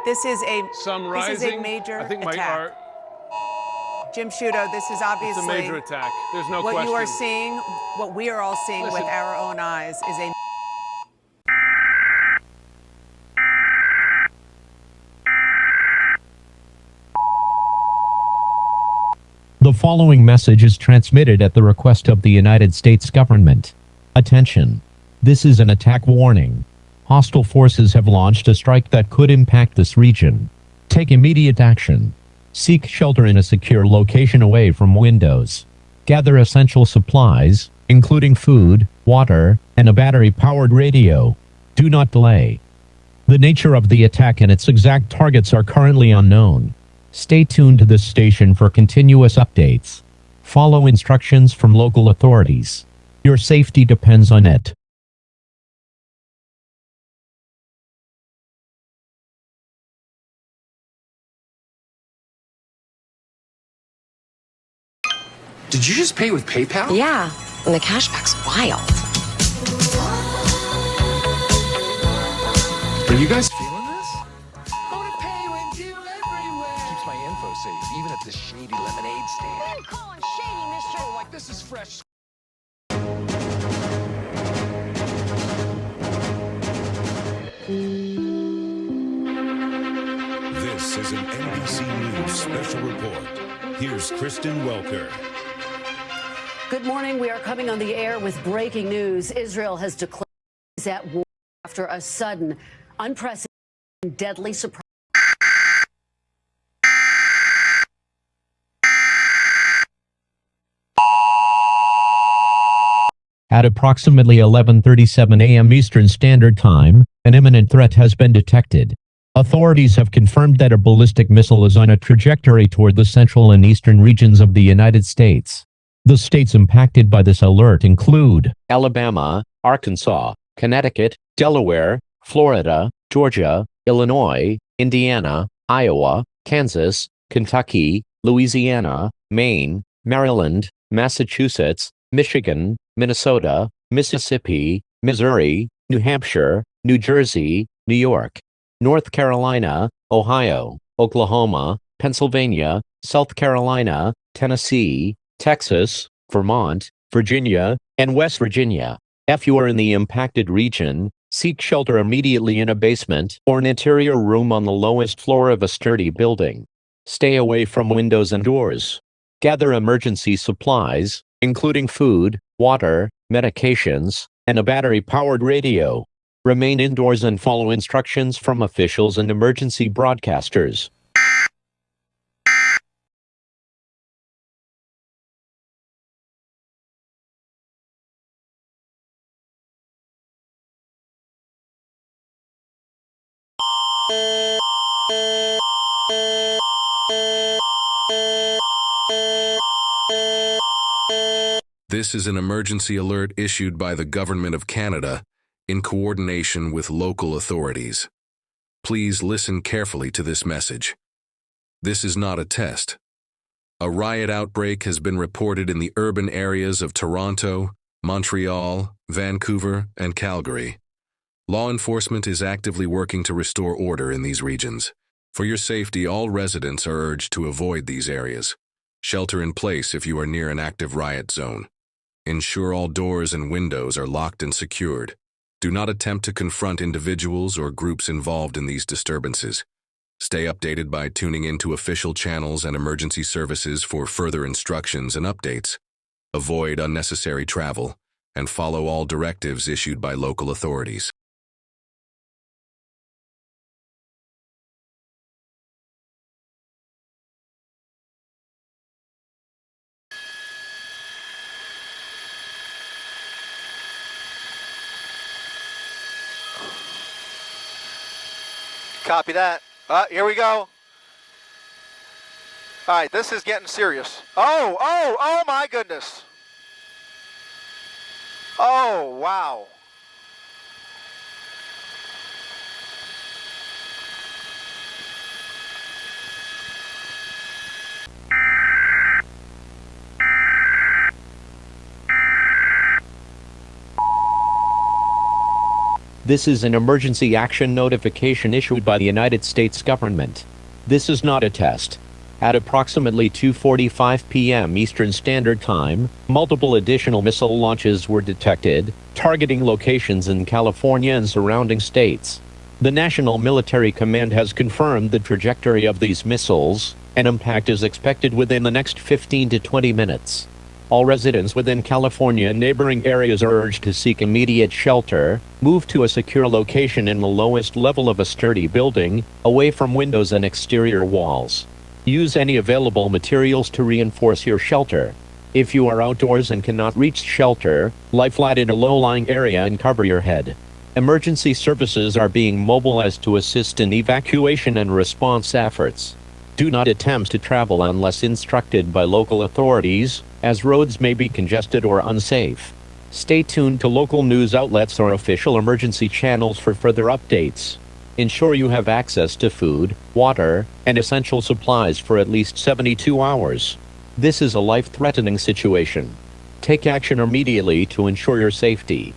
This is a major attack. Jim Sciutto, this is obviously it's a major attack. There's no question. What you are seeing, what we are all seeing with our own eyes, is a The following message is transmitted at the request of the United States government. Attention. This is an attack warning. Hostile forces have launched a strike that could impact this region. Take immediate action. Seek shelter in a secure location away from windows. Gather essential supplies, including food, water, and a battery-powered radio. Do not delay. The nature of the attack and its exact targets are currently unknown. Stay tuned to this station for continuous updates. Follow instructions from local authorities. Your safety depends on it. Did you just pay with PayPal? Yeah, and the cashback's wild. Are you guys feeling this? Keeps my info safe, even at this shady lemonade stand. What are you calling shady, mister? Oh, like this is fresh. This is an NBC News special report. Here's Kristen Welker. Good morning. We are coming on the air with breaking news. Israel has declared it's at war after a sudden, unprecedented, and deadly surprise. At approximately 11:37 a.m. Eastern Standard Time, an imminent threat has been detected. Authorities have confirmed that a ballistic missile is on a trajectory toward the central and eastern regions of the United States. The states impacted by this alert include Alabama, Arkansas, Connecticut, Delaware, Florida, Georgia, Illinois, Indiana, Iowa, Kansas, Kentucky, Louisiana, Maine, Maryland, Massachusetts, Michigan, Minnesota, Mississippi, Missouri, New Hampshire, New Jersey, New York, North Carolina, Ohio, Oklahoma, Pennsylvania, South Carolina, Tennessee, Texas, Vermont, Virginia, and West Virginia. If you are in the impacted region, seek shelter immediately in a basement or an interior room on the lowest floor of a sturdy building. Stay away from windows and doors. Gather emergency supplies, including food, water, medications, and a battery-powered radio. Remain indoors and follow instructions from officials and emergency broadcasters. This is an emergency alert issued by the Government of Canada in coordination with local authorities. Please listen carefully to this message. This is not a test. A riot outbreak has been reported in the urban areas of Toronto, Montreal, Vancouver, and Calgary. Law enforcement is actively working to restore order in these regions. For your safety, all residents are urged to avoid these areas. Shelter in place if you are near an active riot zone. Ensure all doors and windows are locked and secured. Do not attempt to confront individuals or groups involved in these disturbances. Stay updated by tuning into official channels and emergency services for further instructions and updates. Avoid unnecessary travel and follow all directives issued by local authorities. Copy that. Here we go. All right, this is getting serious. Oh my goodness. Oh, wow. This is an emergency action notification issued by the United States government. This is not a test. At approximately 2:45 p.m. Eastern Standard Time, multiple additional missile launches were detected, targeting locations in California and surrounding states. The National Military Command has confirmed the trajectory of these missiles, and impact is expected within the next 15 to 20 minutes. All residents within California and neighboring areas are urged to seek immediate shelter, move to a secure location in the lowest level of a sturdy building, away from windows and exterior walls. Use any available materials to reinforce your shelter. If you are outdoors and cannot reach shelter, lie flat in a low-lying area and cover your head. Emergency services are being mobilized to assist in evacuation and response efforts. Do not attempt to travel unless instructed by local authorities, as roads may be congested or unsafe. Stay tuned to local news outlets or official emergency channels for further updates. Ensure you have access to food, water, and essential supplies for at least 72 hours. This is a life-threatening situation. Take action immediately to ensure your safety.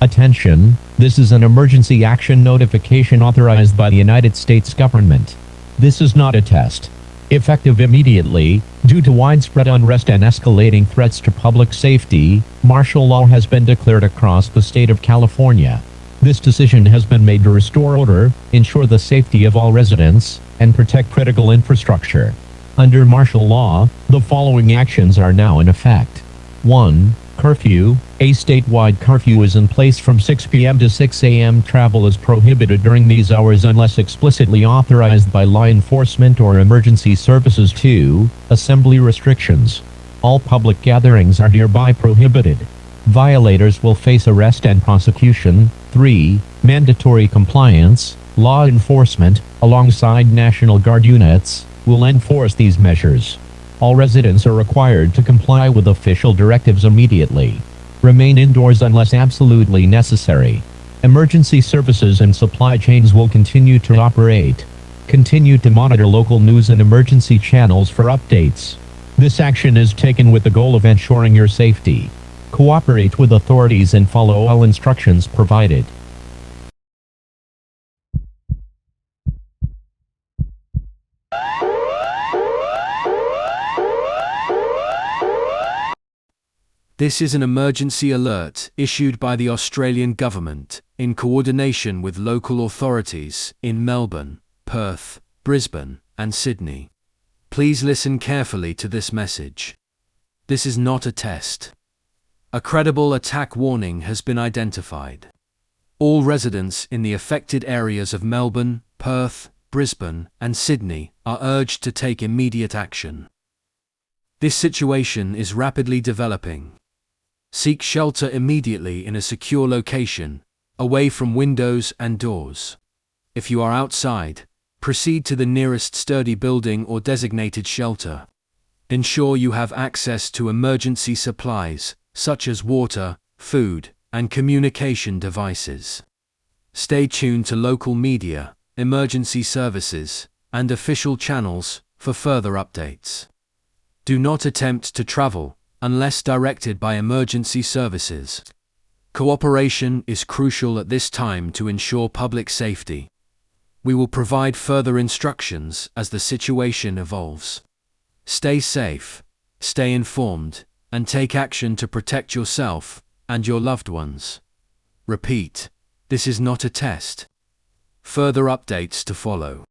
Attention, this is an emergency action notification authorized by the United States government. This is not a test. Effective immediately, due to widespread unrest and escalating threats to public safety, martial law has been declared across the state of California. This decision has been made to restore order, ensure the safety of all residents, and protect critical infrastructure. Under martial law, the following actions are now in effect. 1. Curfew. A statewide curfew is in place from 6 p.m. to 6 a.m. Travel is prohibited during these hours unless explicitly authorized by law enforcement or emergency services. 2. Assembly restrictions. All public gatherings are hereby prohibited. Violators will face arrest and prosecution. 3. Mandatory compliance. Law enforcement, alongside National Guard units, will enforce these measures. All residents are required to comply with official directives immediately. Remain indoors unless absolutely necessary. Emergency services and supply chains will continue to operate. Continue to monitor local news and emergency channels for updates. This action is taken with the goal of ensuring your safety. Cooperate with authorities and follow all instructions provided. This is an emergency alert issued by the Australian government in coordination with local authorities in Melbourne, Perth, Brisbane, and Sydney. Please listen carefully to this message. This is not a test. A credible attack warning has been identified. All residents in the affected areas of Melbourne, Perth, Brisbane, and Sydney are urged to take immediate action. This situation is rapidly developing. Seek shelter immediately in a secure location, away from windows and doors. If you are outside, proceed to the nearest sturdy building or designated shelter. Ensure you have access to emergency supplies, such as water, food, and communication devices. Stay tuned to local media, emergency services, and official channels for further updates. Do not attempt to travel unless directed by emergency services. Cooperation is crucial at this time to ensure public safety. We will provide further instructions as the situation evolves. Stay safe, stay informed, and take action to protect yourself and your loved ones. Repeat, this is not a test. Further updates to follow.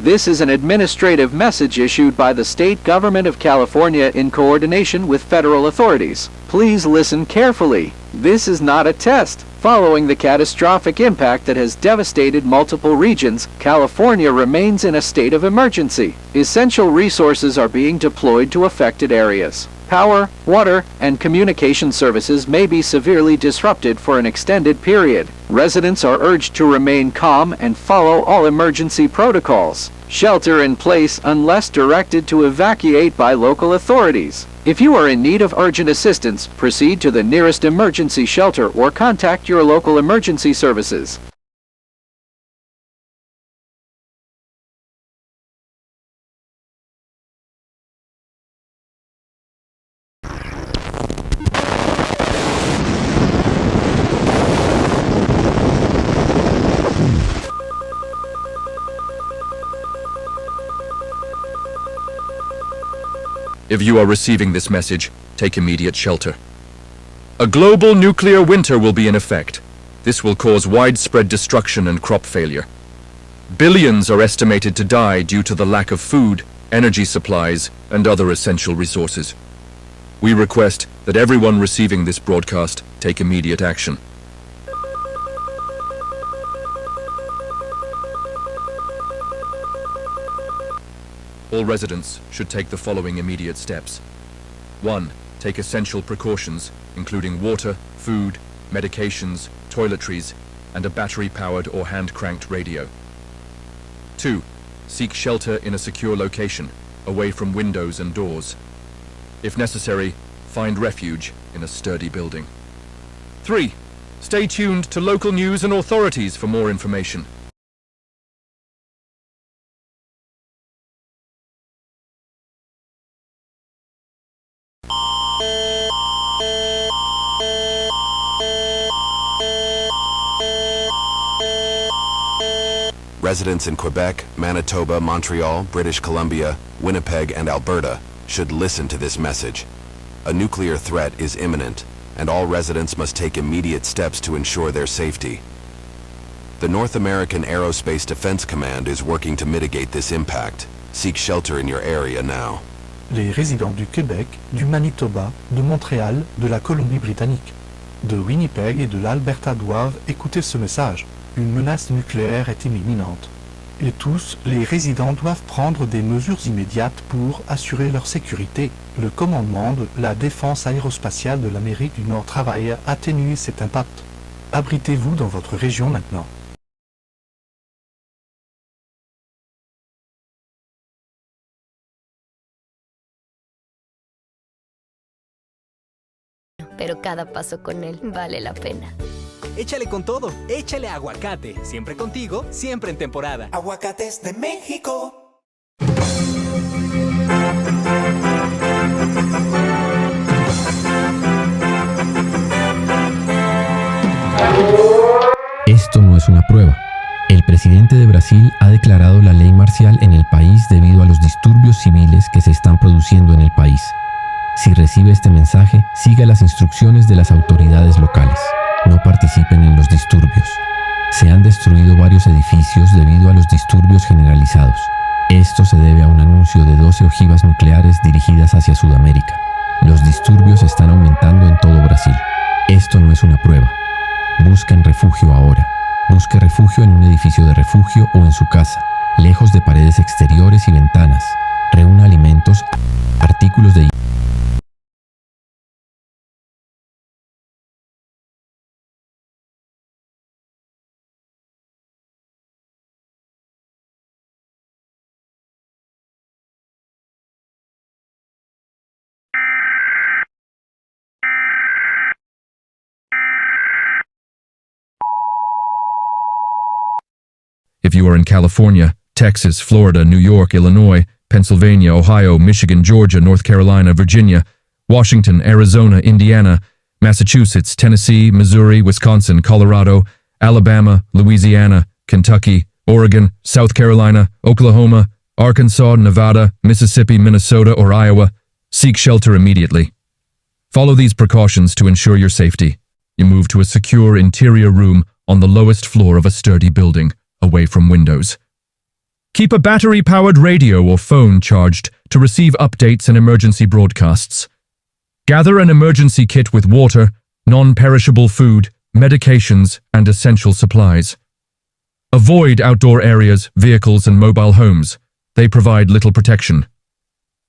This is an administrative message issued by the state government of California in coordination with federal authorities. Please listen carefully. This is not a test. Following the catastrophic impact that has devastated multiple regions, California remains in a state of emergency. Essential resources are being deployed to affected areas. Power, water, and communication services may be severely disrupted for an extended period. Residents are urged to remain calm and follow all emergency protocols. Shelter in place unless directed to evacuate by local authorities. If you are in need of urgent assistance, proceed to the nearest emergency shelter or contact your local emergency services. If you are receiving this message, take immediate shelter. A global nuclear winter will be in effect. This will cause widespread destruction and crop failure. Billions are estimated to die due to the lack of food, energy supplies, and other essential resources. We request that everyone receiving this broadcast take immediate action. All residents should take the following immediate steps. 1. Take essential precautions, including water, food, medications, toiletries, and a battery-powered or hand-cranked radio. 2. Seek shelter in a secure location, away from windows and doors. If necessary, find refuge in a sturdy building. 3. Stay tuned to local news and authorities for more information. Residents in Quebec, Manitoba, Montreal, British Columbia, Winnipeg, and Alberta should listen to this message. A nuclear threat is imminent, and all residents must take immediate steps to ensure their safety. The North American Aerospace Defense Command is working to mitigate this impact. Seek shelter in your area now. Les résidents du Québec, du Manitoba, de Montréal, de la Colombie-Britannique, de Winnipeg et de l'Alberta doivent écouter ce message. Une menace nucléaire est imminente. Et tous, les résidents doivent prendre des mesures immédiates pour assurer leur sécurité. Le commandement de la défense aérospatiale de l'Amérique du Nord travaille à atténuer cet impact. Abritez-vous dans votre région maintenant. Pero cada paso con él vale la pena. Échale con todo, échale aguacate, siempre contigo, siempre en temporada. Aguacates de México. Esto no es una prueba. El presidente de Brasil ha declarado la ley marcial en el país debido a los disturbios civiles que se están produciendo en el país. Si recibe este mensaje, siga las instrucciones de las autoridades locales. No participen en los disturbios. Se han destruido varios edificios debido a los disturbios generalizados. Esto se debe a un anuncio de 12 ojivas nucleares dirigidas hacia Sudamérica. Los disturbios están aumentando en todo Brasil. Esto no es una prueba. Busquen refugio ahora. Busque refugio en un edificio de refugio o en su casa, lejos de paredes exteriores y ventanas. Reúna alimentos, artículos de If you are in California, Texas, Florida, New York, Illinois, Pennsylvania, Ohio, Michigan, Georgia, North Carolina, Virginia, Washington, Arizona, Indiana, Massachusetts, Tennessee, Missouri, Wisconsin, Colorado, Alabama, Louisiana, Kentucky, Oregon, South Carolina, Oklahoma, Arkansas, Nevada, Mississippi, Minnesota, or Iowa, seek shelter immediately. Follow these precautions to ensure your safety. You move to a secure interior room on the lowest floor of a sturdy building, away from windows. Keep a battery-powered radio or phone charged to receive updates and emergency broadcasts. Gather an emergency kit with water, non-perishable food, medications, and essential supplies. Avoid outdoor areas, vehicles, and mobile homes. They provide little protection.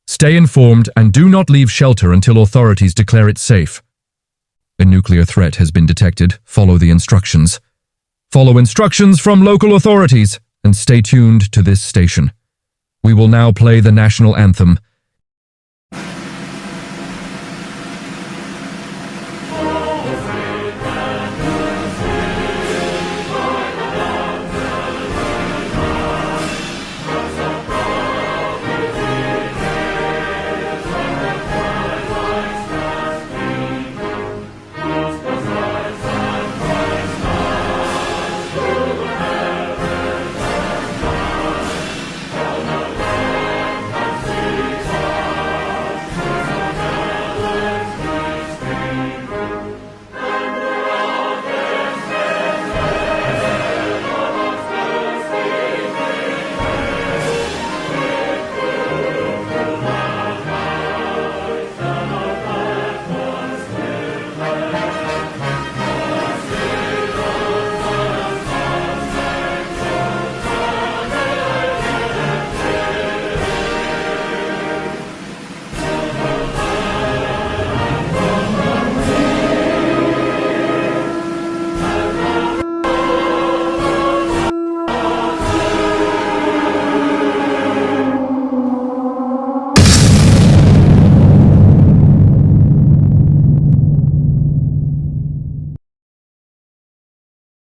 Stay informed and do not leave shelter until authorities declare it safe. A nuclear threat has been detected. Follow the instructions. Follow instructions from local authorities and stay tuned to this station. We will now play the national anthem.